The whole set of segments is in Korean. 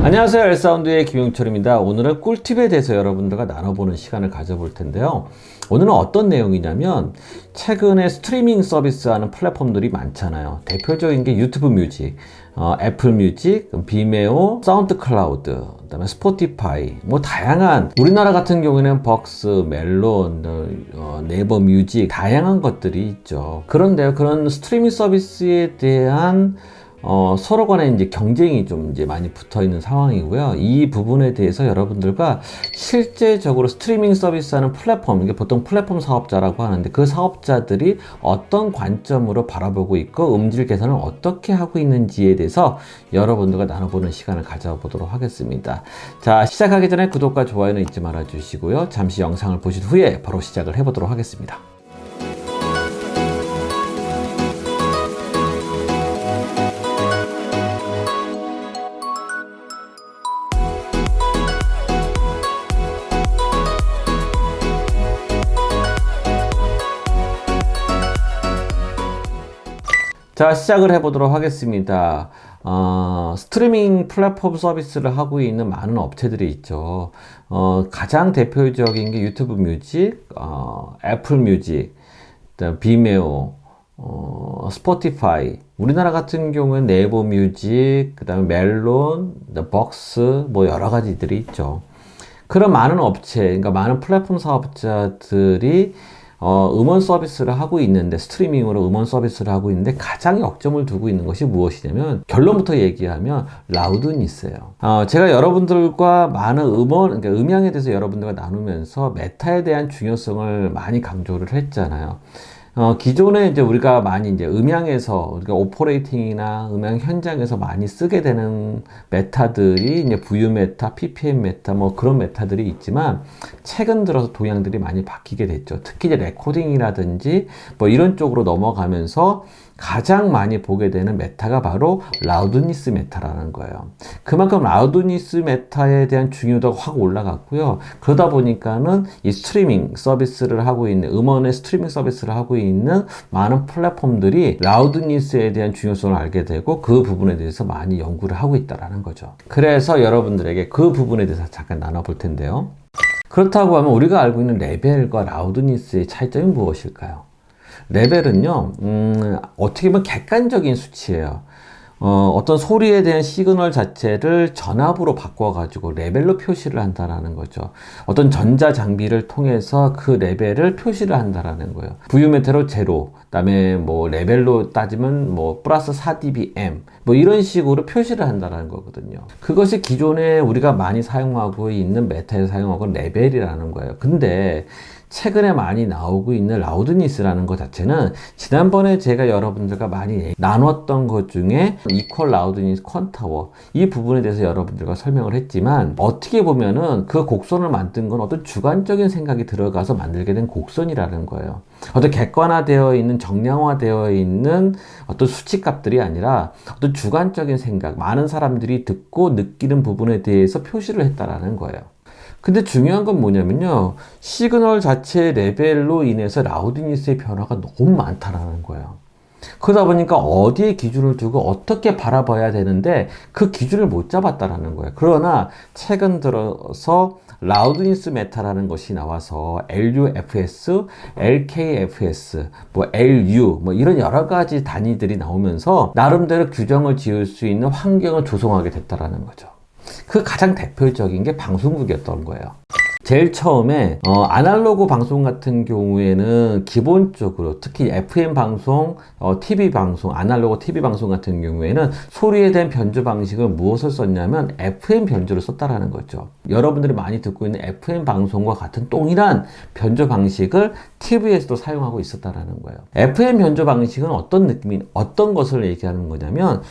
안녕하세요. 엘사운드의 김용철입니다. 오늘은 꿀팁에 대해서 여러분들과 나눠보는 시간을 가져볼 텐데요. 오늘은 어떤 내용이냐면 최근에 스트리밍 서비스하는 플랫폼들이 많잖아요. 대표적인 게 유튜브 뮤직, 애플 뮤직, 비메오, 사운드 클라우드, 그다음에 스포티파이, 뭐 다양한, 우리나라 같은 경우에는 벅스, 멜론, 네이버 뮤직, 다양한 것들이 있죠. 그런데요, 그런 스트리밍 서비스에 대한 서로 간에 이제 경쟁이 좀 이제 많이 붙어 있는 상황이고요. 이 부분에 대해서 여러분들과 실제적으로 스트리밍 서비스 하는 플랫폼, 이게 보통 플랫폼 사업자라고 하는데 그 사업자들이 어떤 관점으로 바라보고 있고 음질 개선을 어떻게 하고 있는지에 대해서 여러분들과 나눠보는 시간을 가져보도록 하겠습니다. 자, 시작하기 전에 구독과 좋아요는 잊지 말아 주시고요. 잠시 영상을 보신 후에 바로 시작을 해보도록 하겠습니다. 자, 시작을 해보도록 하겠습니다. 스트리밍 플랫폼 서비스를 하고 있는 많은 업체들이 있죠. 가장 대표적인 게 유튜브 뮤직, 애플 뮤직, 비메오, 스포티파이, 우리나라 같은 경우는 네이버 뮤직, 그 다음에 멜론, 벅스, 뭐 여러 가지들이 있죠. 그런 많은 업체, 그러니까 많은 플랫폼 사업자들이 음원 서비스를 하고 있는데, 스트리밍으로 음원 서비스를 하고 있는데 가장 역점을 두고 있는 것이 무엇이냐면, 결론부터 얘기하면 라우드니스예요. 제가 여러분들과 많은 그러니까 음향에 대해서 여러분들과 나누면서 메타에 대한 중요성을 많이 강조를 했잖아요. 기존에 이제 우리가 많이 이제 음향에서, 우리가 오퍼레이팅이나 음향 현장에서 많이 쓰게 되는 메타들이 이제 VU 메타, PPM 메타, 뭐 그런 메타들이 있지만, 최근 들어서 동향들이 많이 바뀌게 됐죠. 특히 이제 레코딩이라든지 뭐 이런 쪽으로 넘어가면서 가장 많이 보게 되는 메타가 바로 라우드니스 메타라는 거예요. 그만큼 라우드니스 메타에 대한 중요도가 확 올라갔고요. 그러다 보니까는 이 스트리밍 서비스를 하고 있는, 음원의 스트리밍 서비스를 하고 있는 많은 플랫폼들이 라우드니스에 대한 중요성을 알게 되고 그 부분에 대해서 많이 연구를 하고 있다는 거죠. 그래서 여러분들에게 그 부분에 대해서 잠깐 나눠볼 텐데요. 그렇다고 하면 우리가 알고 있는 레벨과 라우드니스의 차이점이 무엇일까요? 레벨은요, 어떻게 보면 객관적인 수치예요. 어떤 소리에 대한 시그널 자체를 전압으로 바꿔가지고 레벨로 표시를 한다는 거죠. 어떤 전자 장비를 통해서 그 레벨을 표시를 한다는 거예요. VU메타로 0, 그다음에 뭐 레벨로 따지면 뭐 플러스 4dBm, 뭐 이런 식으로 표시를 한다는 거거든요. 그것이 기존에 우리가 많이 사용하고 있는 메타에서 사용하고 레벨이라는 거예요. 근데 최근에 많이 나오고 있는 라우드니스라는 것 자체는 지난번에 제가 여러분들과 많이 나눴던 것 중에 이퀄 라우드니스 퀀타워, 이 부분에 대해서 여러분들과 설명을 했지만, 어떻게 보면은 그 곡선을 만든 건 어떤 주관적인 생각이 들어가서 만들게 된 곡선이라는 거예요. 어떤 객관화되어 있는, 정량화되어 있는 어떤 수치값들이 아니라 어떤 주관적인 생각, 많은 사람들이 듣고 느끼는 부분에 대해서 표시를 했다라는 거예요. 근데 중요한 건 뭐냐면요, 시그널 자체의 레벨로 인해서 라우드니스의 변화가 너무 많다라는 거예요. 그러다 보니까 어디에 기준을 두고 어떻게 바라봐야 되는데 그 기준을 못 잡았다라는 거예요. 그러나 최근 들어서 라우드니스 메타라는 것이 나와서 LUFS, LKFS, 뭐 LU, 뭐 이런 여러 가지 단위들이 나오면서 나름대로 규정을 지을 수 있는 환경을 조성하게 됐다라는 거죠. 그 가장 대표적인 게 방송국이었던 거예요. 제일 처음에 아날로그 방송 같은 경우에는 기본적으로, 특히 FM 방송, TV 방송, 아날로그 TV 방송 같은 경우에는 소리에 대한 변조 방식을 무엇을 썼냐면 FM 변조를 썼다라는 거죠. 여러분들이 많이 듣고 있는 FM 방송과 같은 동일한 변조 방식을 TV에서도 사용하고 있었다라는 거예요. FM 변조 방식은 어떤 것을 얘기하는 거냐면,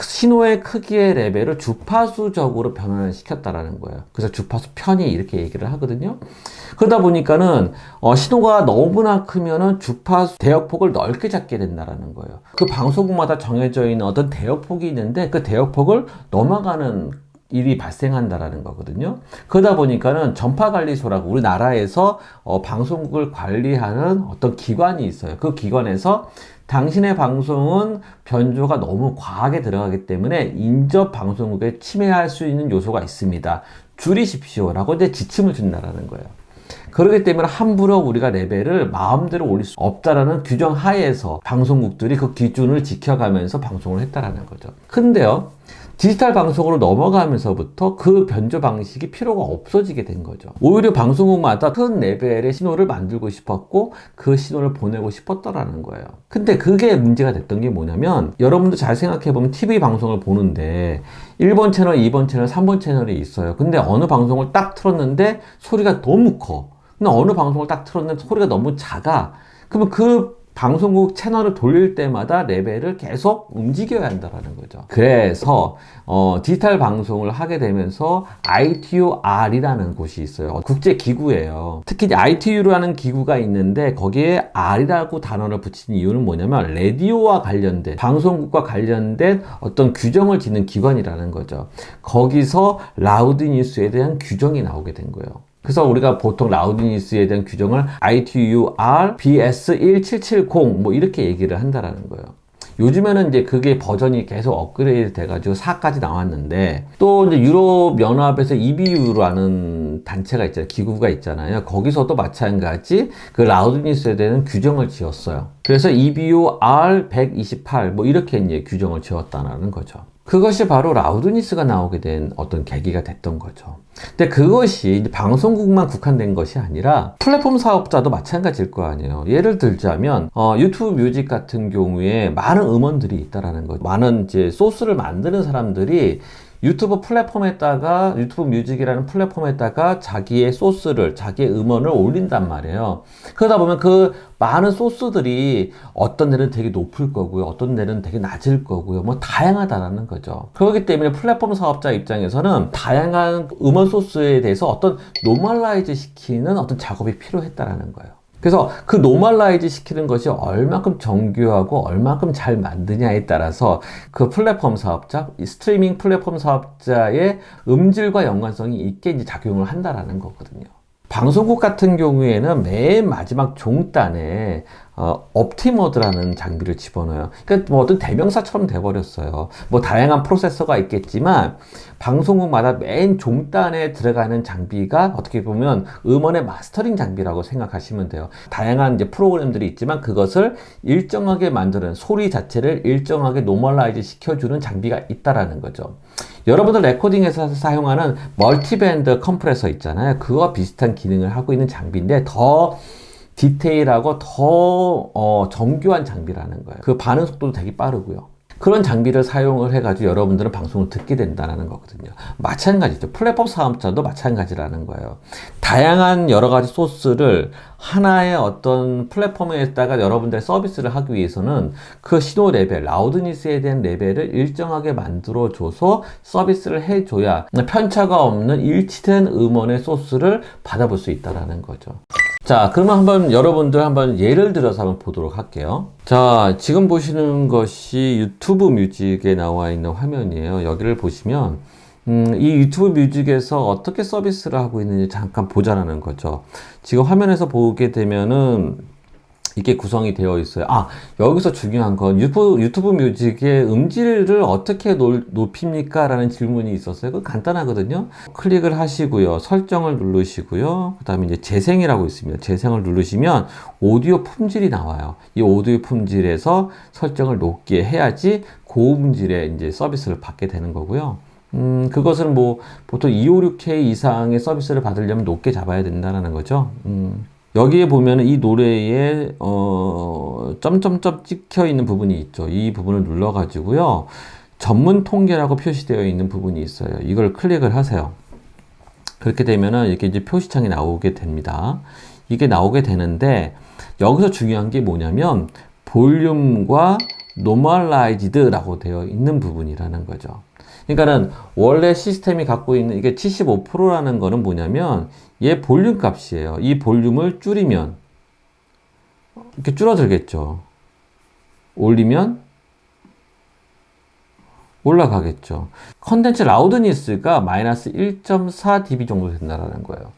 신호의 크기의 레벨을 주파수적으로 변환을 시켰다라는 거예요. 그래서 주파수 편의 이렇게 얘기를 하거든요. 그러다 보니까는 신호가 너무나 크면은 주파수 대역폭을 넓게 잡게 된다라는 거예요. 그 방송국마다 정해져 있는 어떤 대역폭이 있는데 그 대역폭을 넘어가는 일이 발생한다라는 거거든요. 그러다 보니까는 전파관리소라고 우리나라에서 방송국을 관리하는 어떤 기관이 있어요. 그 기관에서 당신의 방송은 변조가 너무 과하게 들어가기 때문에 인접 방송국에 침해할 수 있는 요소가 있습니다. 줄이십시오라고 이제 지침을 준다라는 거예요. 그렇기 때문에 함부로 우리가 레벨을 마음대로 올릴 수 없다라는 규정 하에서 방송국들이 그 기준을 지켜가면서 방송을 했다라는 거죠. 근데요, 디지털 방송으로 넘어가면서부터 그 변조 방식이 필요가 없어지게 된 거죠. 오히려 방송국마다 큰 레벨의 신호를 만들고 싶었고 그 신호를 보내고 싶었더라는 거예요. 근데 그게 문제가 됐던 게 뭐냐면, 여러분도 잘 생각해보면 TV 방송을 보는데 1번 채널, 2번 채널, 3번 채널이 있어요. 근데 어느 방송을 딱 틀었는데 소리가 너무 커. 근데 어느 방송을 딱 틀었는데 소리가 너무 작아. 그러면 그 방송국 채널을 돌릴 때마다 레벨을 계속 움직여야 한다는 거죠. 그래서 디지털 방송을 하게 되면서 ITU-R이라는 곳이 있어요. 국제기구예요. 특히 ITU라는 기구가 있는데 거기에 R이라고 단어를 붙인 이유는 뭐냐면 라디오와 관련된, 방송국과 관련된 어떤 규정을 짓는 기관이라는 거죠. 거기서 라우드 뉴스에 대한 규정이 나오게 된 거예요. 그래서 우리가 보통 라우드니스에 대한 규정을 ITU-R BS1770 뭐 이렇게 얘기를 한다라는 거예요. 요즘에는 이제 그게 버전이 계속 업그레이드 돼가지고 4까지 나왔는데, 또 이제 유럽 연합에서 EBU라는 단체가 있잖아요. 기구가 있잖아요. 거기서도 마찬가지 그 라우드니스에 대한 규정을 지었어요. 그래서 EBU R128 뭐 이렇게 이제 규정을 지었다는 거죠. 그것이 바로 라우드니스가 나오게 된 어떤 계기가 됐던 거죠. 근데 그것이 이제 방송국만 국한된 것이 아니라 플랫폼 사업자도 마찬가지일 거 아니에요. 예를 들자면 유튜브 뮤직 같은 경우에 많은 음원들이 있다라는 거죠. 많은 이제 소스를 만드는 사람들이 유튜브 플랫폼에다가, 유튜브 뮤직이라는 플랫폼에다가 자기의 소스를, 자기의 음원을 올린단 말이에요. 그러다 보면 그 많은 소스들이 어떤 데는 되게 높을 거고요, 어떤 데는 되게 낮을 거고요, 뭐 다양하다라는 거죠. 그렇기 때문에 플랫폼 사업자 입장에서는 다양한 음원 소스에 대해서 어떤 노멀라이즈 시키는 어떤 작업이 필요했다라는 거예요. 그래서 그 노멀라이즈 시키는 것이 얼만큼 정교하고 얼만큼 잘 만드냐에 따라서 그 플랫폼 사업자, 이 스트리밍 플랫폼 사업자의 음질과 연관성이 있게 이제 작용을 한다라는 거거든요. 방송국 같은 경우에는 맨 마지막 종단에 옵티머드라는 장비를 집어넣어요. 그러니까 뭐 어떤 대명사처럼 돼버렸어요. 뭐 다양한 프로세서가 있겠지만 방송국마다 맨 종단에 들어가는 장비가 어떻게 보면 음원의 마스터링 장비라고 생각하시면 돼요. 다양한 이제 프로그램들이 있지만 그것을 일정하게 만드는, 소리 자체를 일정하게 노멀라이즈 시켜주는 장비가 있다라는 거죠. 여러분들 레코딩에서 사용하는 멀티밴드 컴프레서 있잖아요. 그거와 비슷한 기능을 하고 있는 장비인데 더 디테일하고 더 정교한 장비라는 거예요. 그 반응 속도도 되게 빠르고요. 그런 장비를 사용을 해가지고 여러분들은 방송을 듣게 된다는 거거든요. 마찬가지죠. 플랫폼 사업자도 마찬가지라는 거예요. 다양한 여러 가지 소스를 하나의 어떤 플랫폼에다가 여러분들의 서비스를 하기 위해서는 그 신호 레벨, 라우드니스에 대한 레벨을 일정하게 만들어줘서 서비스를 해줘야 편차가 없는 일치된 음원의 소스를 받아볼 수 있다는 거죠. 자, 그러면 한번 여러분들 한번 예를 들어서 한번 보도록 할게요. 자, 지금 보시는 것이 유튜브 뮤직에 나와 있는 화면이에요. 여기를 보시면 이 유튜브 뮤직에서 어떻게 서비스를 하고 있는지 잠깐 보자라는 거죠. 지금 화면에서 보게 되면은 이게 구성이 되어 있어요. 아, 여기서 중요한 건 유튜브 뮤직의 음질을 어떻게 높입니까? 라는 질문이 있었어요. 그거 간단하거든요. 클릭을 하시고요. 설정을 누르시고요. 그 다음에 이제 재생이라고 있습니다. 재생을 누르시면 오디오 품질이 나와요. 이 오디오 품질에서 설정을 높게 해야지 고음질의 이제 서비스를 받게 되는 거고요. 그것은 뭐 보통 256K 이상의 서비스를 받으려면 높게 잡아야 된다는 거죠. 여기에 보면 이 노래에 점점점 찍혀 있는 부분이 있죠. 이 부분을 눌러 가지고요, 전문 통계라고 표시되어 있는 부분이 있어요. 이걸 클릭을 하세요. 그렇게 되면은 이렇게 이제 표시창이 나오게 됩니다. 이게 나오게 되는데 여기서 중요한 게 뭐냐면 볼륨과 노멀라이즈드라고 되어 있는 부분이라는 거죠. 그러니까는 원래 시스템이 갖고 있는 이게 75%라는 거는 뭐냐면 얘 볼륨 값이에요. 이 볼륨을 줄이면 이렇게 줄어들겠죠. 올리면 올라가겠죠. 컨텐츠 라우드니스가 마이너스 1.4 dB 정도 된다라는 거예요.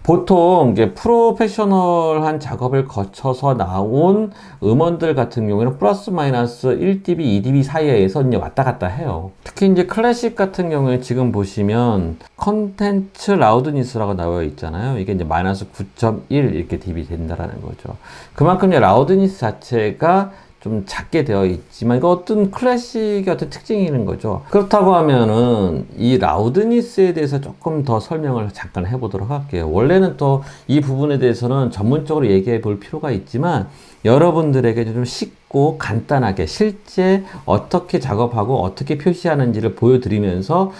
보통 이게 프로페셔널한 작업을 거쳐서 나온 음원들 같은 경우에는 플러스 마이너스 1dB, 2dB 사이에서 이제 왔다 갔다 해요. 특히 이제 클래식 같은 경우에 지금 보시면 컨텐츠 라우드니스라고 나와 있잖아요. 이게 이제 마이너스 9.1 이렇게 dB 된다라는 거죠. 그만큼 이제 라우드니스 자체가 좀 작게 되어 있지만 이거 어떤 클래식의 어떤 특징이 있는 거죠. 그렇다고 하면은 이 라우드니스에 대해서 조금 더 설명을 잠깐 해보도록 할게요. 원래는 또 이 부분에 대해서는 전문적으로 얘기해 볼 필요가 있지만 여러분들에게 좀 쉽고 간단하게 실제 어떻게 작업하고 어떻게 표시하는지를 보여드리면서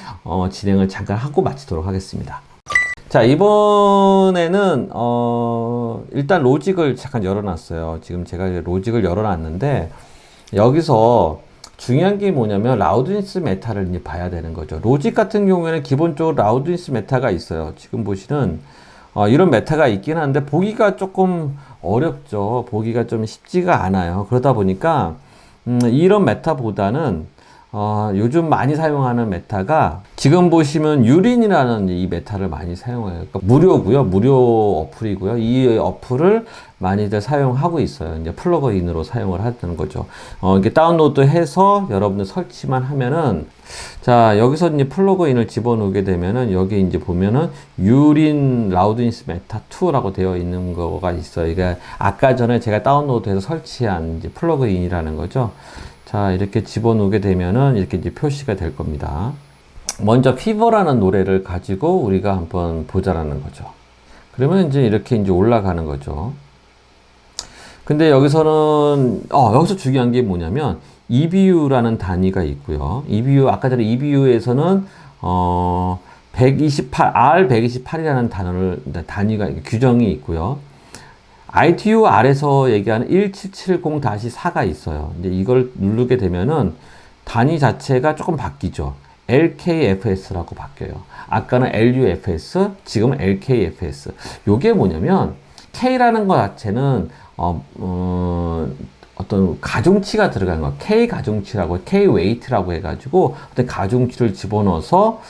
진행을 잠깐 하고 마치도록 하겠습니다. 자, 이번에는 일단 로직을 잠깐 열어놨어요. 지금 제가 로직을 열어놨는데 여기서 중요한 게 뭐냐면 라우드니스 메타를 이제 봐야 되는 거죠. 로직 같은 경우에는 기본적으로 라우드니스 메타가 있어요. 지금 보시는 이런 메타가 있긴 한데 보기가 조금 어렵죠. 보기가 좀 쉽지가 않아요. 그러다 보니까 이런 메타보다는 요즘 많이 사용하는 메타가 지금 보시면 유린이라는 이 메타를 많이 사용해요. 그러니까 무료고요. 무료 어플이고요. 이 어플을 많이들 사용하고 있어요. 이제 플러그인으로 사용을 하는 거죠. 이게 다운로드 해서 여러분들 설치만 하면은 자, 여기서 이제 플러그인을 집어넣게 되면은 여기 이제 보면은 유린 라우드니스 메타 2라고 되어 있는 거가 있어요. 이게 아까 전에 제가 다운로드해서 설치한 이제 플러그인이라는 거죠. 자, 이렇게 집어넣게 되면은 이렇게 이제 표시가 될 겁니다. 먼저 피버라는 노래를 가지고 우리가 한번 보자라는 거죠. 그러면 이제 이렇게 이제 올라가는 거죠. 근데 여기서는, 여기서 중요한 게 뭐냐면, EBU라는 단위가 있고요. EBU, 아까 전에 EBU에서는, 128, R128이라는 단위가, 규정이 있고요. ITU 아래서 얘기하는 1770-4가 있어요. 이제 이걸 누르게 되면은 단위 자체가 조금 바뀌죠. LKFS라고 바뀌어요. 아까는 LUFS, 지금은 LKFS. 요게 뭐냐면 K라는 것 자체는 어떤 가중치가 들어간 거, K 가중치라고, K 웨이트라고 해가지고 어떤 가중치를 집어넣어서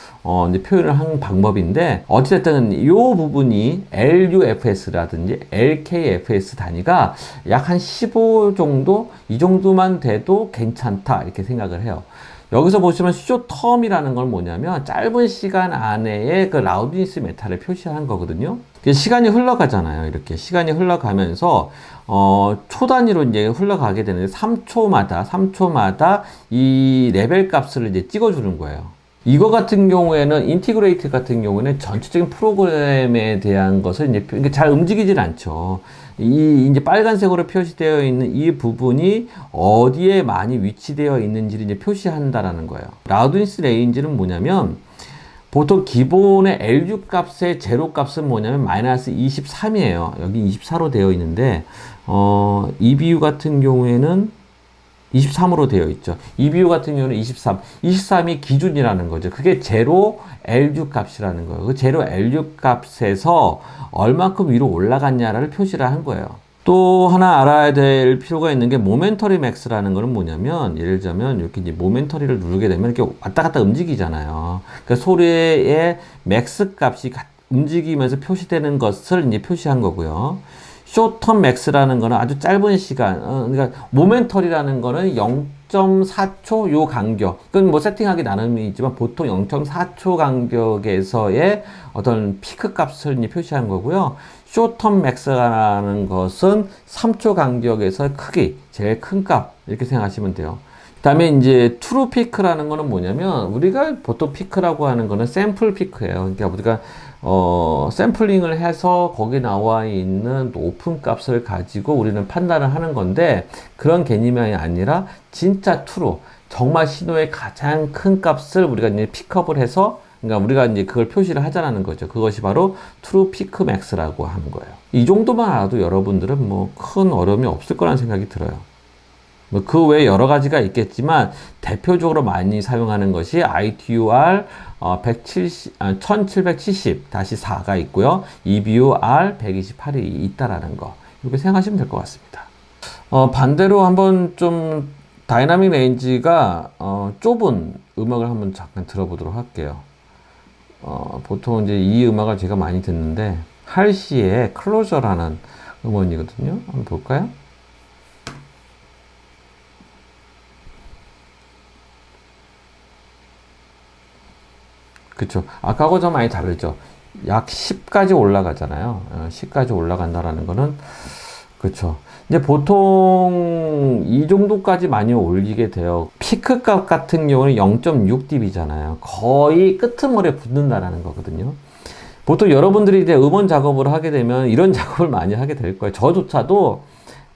이제 표현을 하는 방법인데 어찌됐든 이 부분이 LUFS라든지 LKFS 단위가 약 한 15 정도, 이 정도만 돼도 괜찮다 이렇게 생각을 해요. 여기서 보시면 쇼텀이라는 건 뭐냐면 짧은 시간 안에의 그 라우드니스 메타를 표시한 거거든요. 시간이 흘러가잖아요. 이렇게 시간이 흘러가면서 초 단위로 이제 흘러가게 되는데 3초마다 이 레벨 값을 이제 찍어주는 거예요. 이거 같은 경우에는 인티그레이트 같은 경우에는 전체적인 프로그램에 대한 것을 이제 잘 움직이질 않죠. 이제 빨간색으로 표시되어 있는 이 부분이 어디에 많이 위치되어 있는지를 이제 표시한다라는 거예요. 라우드니스 레인지는 뭐냐면 보통 기본의 LU 값의 제로 값은 뭐냐면 마이너스 23이에요. 여기 24로 되어 있는데 EBU 같은 경우에는 23으로 되어 있죠. EBU 같은 경우는 23. 23이 기준이라는 거죠. 그게 제로 LU 값이라는 거예요. 그 제로 LU 값에서 얼만큼 위로 올라갔냐를 표시를 한 거예요. 또 하나 알아야 될 필요가 있는 게 모멘터리 맥스라는 거는 뭐냐면 예를 들자면 이렇게 이제 모멘터리를 누르게 되면 이렇게 왔다 갔다 움직이잖아요. 그러니까 소리의 맥스 값이 움직이면서 표시되는 것을 이제 표시한 거고요. 쇼텀 맥스라는 거는 아주 짧은 시간, 그러니까 모멘털이라는 거는 0.4초 요 간격. 그건 뭐 세팅하기 나름이 있지만 보통 0.4초 간격에서의 어떤 피크 값을 이제 표시한 거고요. 쇼텀 맥스라는 것은 3초 간격에서 크기, 제일 큰 값, 이렇게 생각하시면 돼요. 그 다음에 이제 트루 피크라는 거는 뭐냐면 우리가 보통 피크라고 하는 거는 샘플 피크예요. 그러니까 우리가 샘플링을 해서 거기 나와 있는 높은 값을 가지고 우리는 판단을 하는 건데 그런 개념이 아니라 진짜 트루, 정말 신호의 가장 큰 값을 우리가 이제 픽업을 해서 그러니까 우리가 이제 그걸 표시를 하자라는 거죠. 그것이 바로 트루 피크 맥스라고 하는 거예요. 이 정도만 알아도 여러분들은 뭐 큰 어려움이 없을 거라는 생각이 들어요. 뭐 그 외에 여러 가지가 있겠지만 대표적으로 많이 사용하는 것이 ITUR 1770-4가 있고요. EBUR 128이 있다라는 거. 이렇게 생각하시면 될 것 같습니다. 반대로 한번 좀 다이나믹 레인지가 좁은 음악을 한번 잠깐 들어보도록 할게요. 보통 이제 이 음악을 제가 많이 듣는데 할시의 클로저라는 음원이거든요. 한번 볼까요? 그쵸. 아까하고 좀 많이 다르죠. 약 10까지 올라가잖아요. 10까지 올라간다라는 거는, 그쵸. 이제 보통 이 정도까지 많이 올리게 돼요. 피크 값 같은 경우는 0.6dB잖아요. 거의 끄트머리에 붙는다라는 거거든요. 보통 여러분들이 이제 음원 작업을 하게 되면 이런 작업을 많이 하게 될 거예요. 저조차도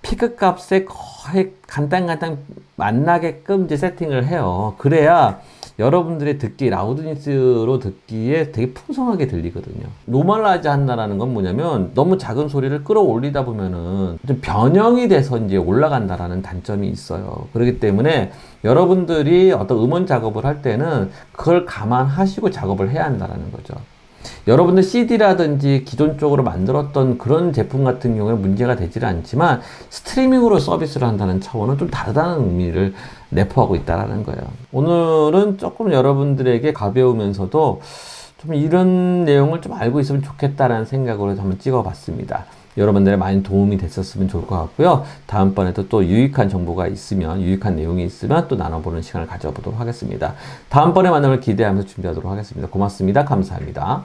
피크 값에 거의 간단간단 만나게끔 이제 세팅을 해요. 그래야 여러분들의 듣기, 라우드니스로 듣기에 되게 풍성하게 들리거든요. 노멀라이즈 한다라는 건 뭐냐면 너무 작은 소리를 끌어올리다 보면은 좀 변형이 돼서 이제 올라간다라는 단점이 있어요. 그렇기 때문에 여러분들이 어떤 음원 작업을 할 때는 그걸 감안하시고 작업을 해야 한다라는 거죠. 여러분들 CD라든지 기존 쪽으로 만들었던 그런 제품 같은 경우에 문제가 되지는 않지만 스트리밍으로 서비스를 한다는 차원은 좀 다르다는 의미를 내포하고 있다는 거예요. 오늘은 조금 여러분들에게 가벼우면서도 좀 이런 내용을 좀 알고 있으면 좋겠다라는 생각으로 한번 찍어봤습니다. 여러분들의 많이 도움이 됐었으면 좋을 것 같고요. 다음번에도 또 유익한 정보가 있으면, 유익한 내용이 있으면 또 나눠보는 시간을 가져보도록 하겠습니다. 다음번에 만남을 기대하면서 준비하도록 하겠습니다. 고맙습니다. 감사합니다.